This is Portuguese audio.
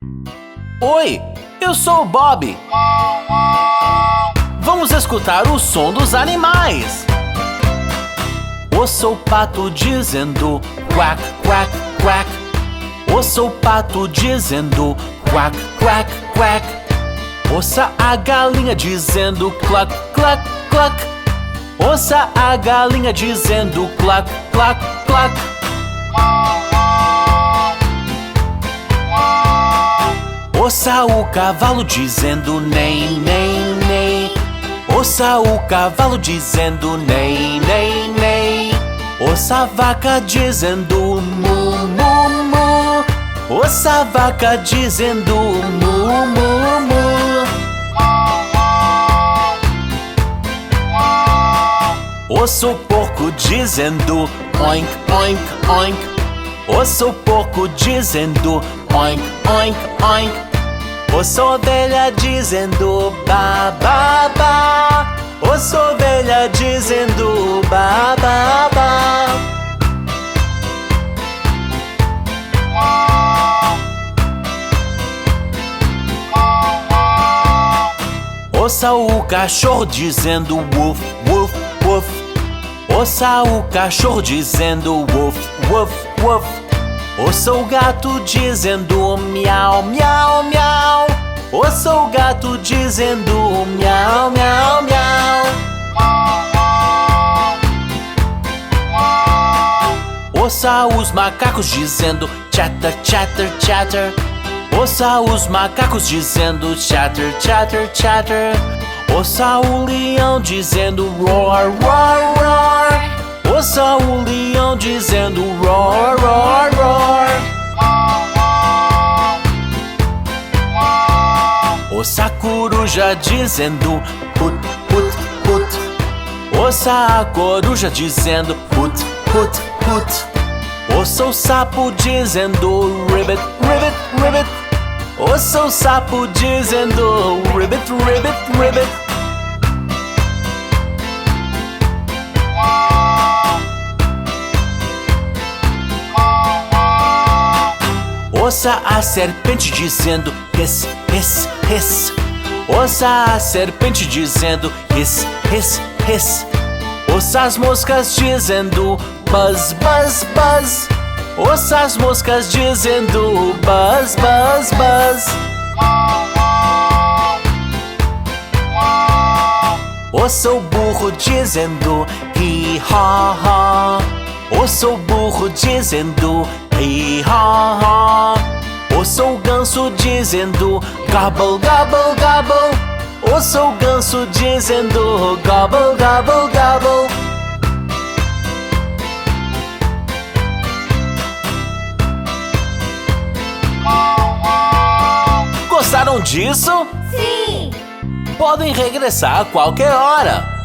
Oi, eu sou o Bob. Vamos escutar o som dos animais. Ouça o pato dizendo quack, quack, quack. Ouça o pato dizendo quack, quack, quack. Ouça a galinha dizendo cluck, cluck, cluck. Ouça a galinha dizendo cluck, cluck, cluck. Ouça o cavalo dizendo nem, nem, nem. Ouça o cavalo dizendo nem, nem, nem. Ouça a vaca dizendo mu, mu, mu. Ouça a vaca dizendo mu, mu, mu. Ouça o porco dizendo oink, oink, oink. Ouça o porco dizendo oink, oink, oink. Ouça a ovelha dizendo ba, ba, ba. Ouça a ovelha dizendo ba, ba, ba. Ouça o cachorro dizendo woof, woof, woof. Ouça o cachorro dizendo woof, woof, woof. Ouça o gato dizendo miau, miau, miau. Ouça o gato dizendo miau, miau, miau. Ouça os macacos dizendo chatter, chatter, chatter. Ouça os macacos dizendo chatter, chatter, chatter. Ouça o leão dizendo roar, roar, roar. Ouça o leão dizendo roar, roar, roar. Ouça a coruja dizendo put, put, put. Ouça a coruja dizendo put, put, put. Ouça o sapo dizendo ribbit, ribbit, ribbit. Ouça o sapo dizendo ribbit, ribbit, ribbit. Ouça a serpente dizendo hiss, hiss, hiss. Ouça a serpente dizendo hiss, hiss, hiss. Ouça as moscas dizendo buzz, buzz, buzz. Ouça as moscas dizendo buzz, buzz, buzz. Ouça o burro dizendo hi, ha, ha. Ouça o burro dizendo hi, ha, ha. Ouça o ganso dizendo gobble, gobble, gobble. Ouça o ganso dizendo gobble, gobble, gobble. Gostaram disso? Sim! Podem regressar a qualquer hora.